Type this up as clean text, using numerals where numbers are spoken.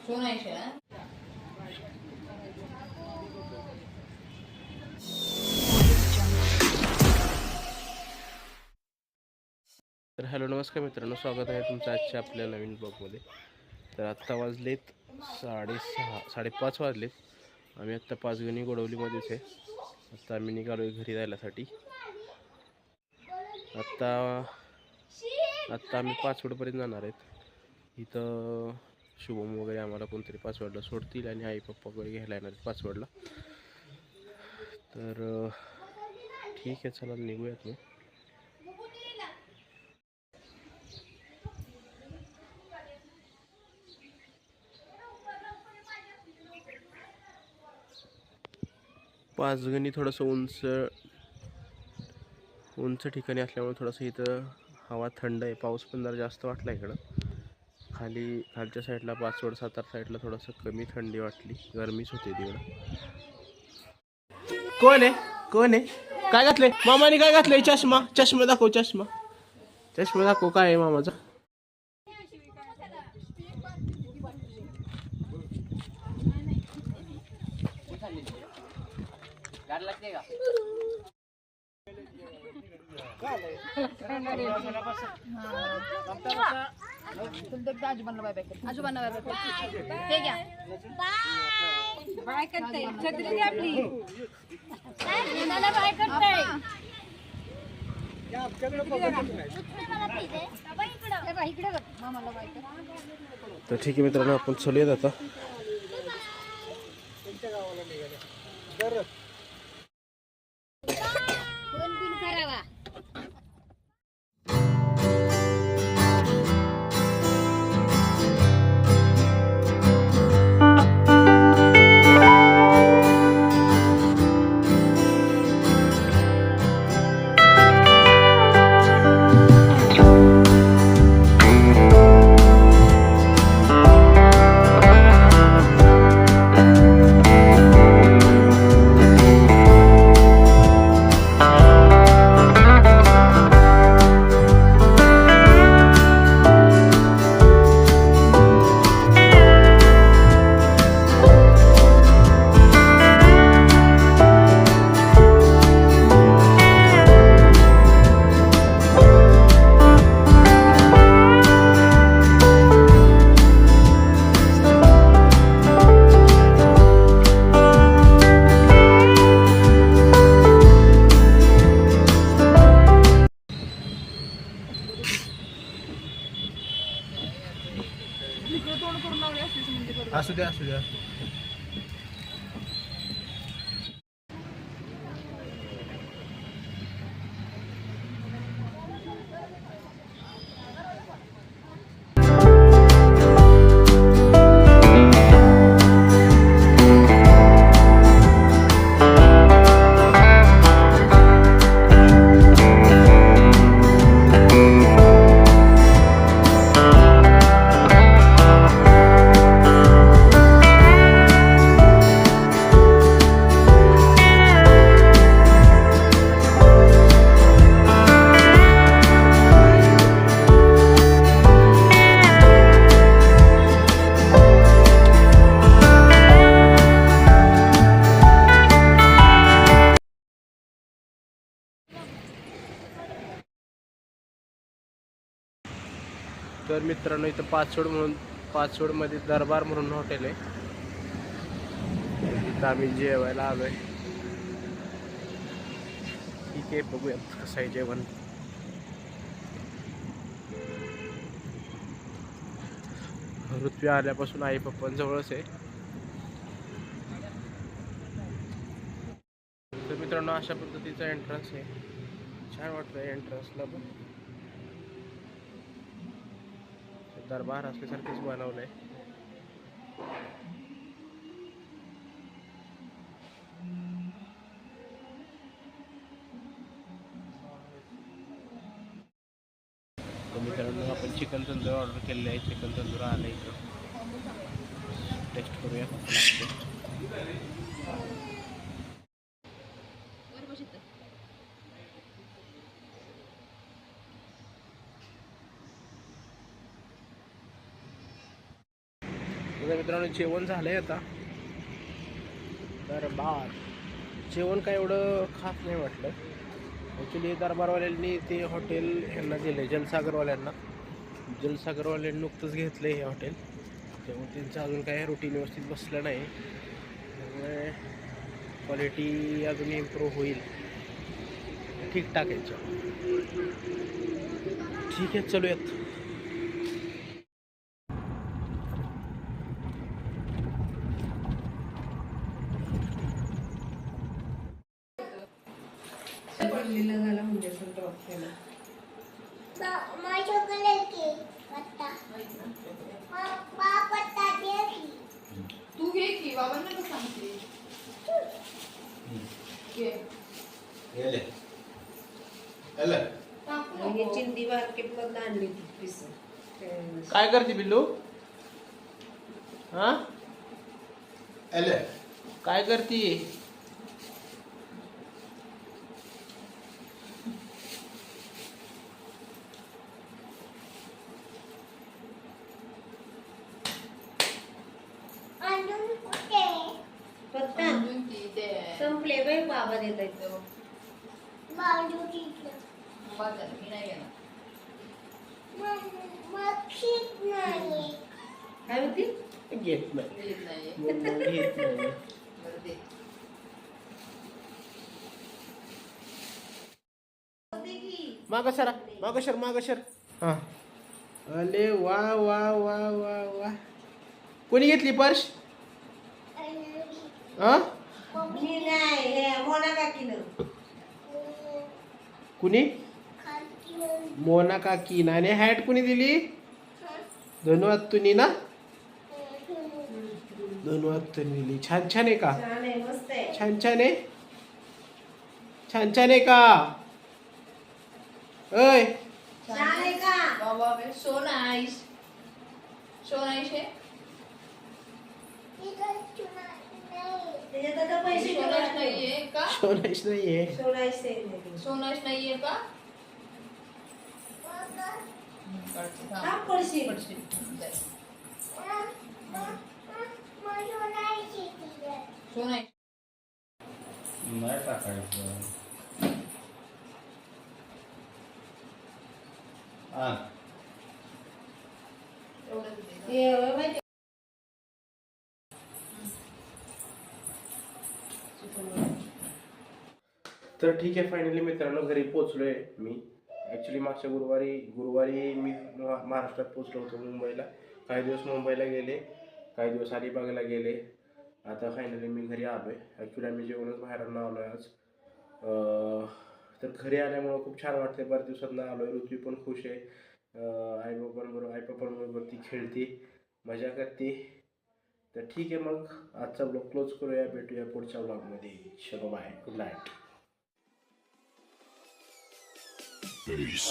तर हॅलो नमस्कार मित्रांनो, स्वागत आहे तुमचं आजच्या आपल्या नवीन ब्लॉगमध्ये. तर आत्ता वाजलेत 5:30 वाजलेत. आम्ही आत्ता पाचगणी गोडवलीमध्येच आहे. आत्ता आम्ही निघालो आहे घरी जायसाठी. आत्ता आम्ही पाचवडपर्यंत जाणार आहेत. इथं शुभम वगैरे आम्हाला कोणतरी पाचवडला सोडतील आणि आई पप्पा वगैरे घ्यायला येणार आहेत पाचवडला. तर ठीक आहे, चला निघूयात मग. पाचगणी थोडंसं उंच ठिकाणी असल्यामुळे थोडंसं इथं हवा थंड आहे. पाऊस पण जरा जास्त वाटला इकडं. खालच्या साईडला पाचवड सातारा साईडला थोडंसं कमी थंडी वाटली, गरमीच होती तिकडं. कोण आहे काय घातलंय मामाने? काय घातलंय? चष्मा दाखव. चष्मा दाखव. काय आहे मामाचा? तर ठीक आहे मित्रांनो, आपण चलूयात आता. असू द्या. तर मित्रांनो, इथं पाचवडमध्ये दरबार म्हणून हॉटेल आहे. इथं आम्ही जेवायला आलोय. ठीक आहे, बघूयात कसं आहे जेवण. ऋत्वी आल्यापासून आई पप्पांजवळच आहे. तर मित्रांनो, अशा पद्धतीचा एंट्रन्स आहे. छान वाटतंय एंट्रन्सला पण. दरबार असल्यासारखेच बनवलंय. तर मित्रांनो, आपण चिकन तंदूर ऑर्डर केलेलं आहे. चिकन तंदूर आलं इथं. टेस्ट करूया कसं लागतं. बघा मित्रांनो, जेवण झालंय आता. दरबार जेवण काय एवढं खास नाही वाटलं. ॲक्च्युली दरबारवाल्यांनी ते हॉटेल ह्यांना दिलं आहे, जलसागरवाल्यांना. जलसागरवाल्यांनी नुकतंच घेतलं आहे हे हॉटेल, त्यामुळे त्यांचं अजून काय रुटीन व्यवस्थित बसलं नाही. त्यामुळे क्वालिटी अजून इम्प्रूव्ह होईल. ठीकठाक आहे. ठीक आहे, चलूयात. तू घे की बाबांना का सांगते चिंदी मार्केट मधून आणली ती पिस. काय करते बिल्लू? हा, काय करते? पत्ता अजून ती ते संपले बाई, बाबा देत आहेत. बाजार मी नाही घेणार. काय होती? घेत नाही, देत नाहीये. घेत नाही. बरं दे. मागं सर, मागं सर, मागं सर. हा, अरे वा वा वा वा वा. कोणी घेतली पर्स? हा, मी नाही, हे मोना काकीनं. कुणी? मोना काकी. आणि हॅट कुणी दिली? धन्यवाद. तुम्ही ना, धन्यवाद. तुम्ही दिली. छान छान आहे का? छान आहे, मस्त आहे. छान छान आहे. छान छान आहे का? अय, छान आहे का? बाबा सो नाईस. सो नाईस आहे. त्याच्यात आता पैसे सो नाईस नाहीये का? सोनाईश नाहीये. सोनाईस आहे. सो नाईस नाहीये का? काढते, थांब. हा, पडशी. पडशील. जाय. So nice. नाही टाकायचं. एवढं दे. हे माहिती तर ठीक आहे, फायनली मित्रांनो घरी पोचलोय मी. ॲक्च्युली मागच्या गुरुवारी मी महाराष्ट्रात पोचलो होतो, मुंबईला. काही दिवस मुंबईला गेले, काही दिवस अलिबागला गेले. आता फायनली मी घरी आलो आहे. ॲक्च्युली आम्ही जेवणच बाहेरनं आलो आहे आज. तर घरी आल्यामुळं खूप छान वाटते. बऱ्याच दिवसांना आलो आहे. ऋतू पण खुश आहे. आई-बापांबरोबर ती खेळते, मजा करते. तर ठीक आहे, मग आजचा ब्लॉग क्लोज करूया. भेटूया पुढच्या ब्लॉगमध्ये. चलो बाय, गुड नाईट. Peace.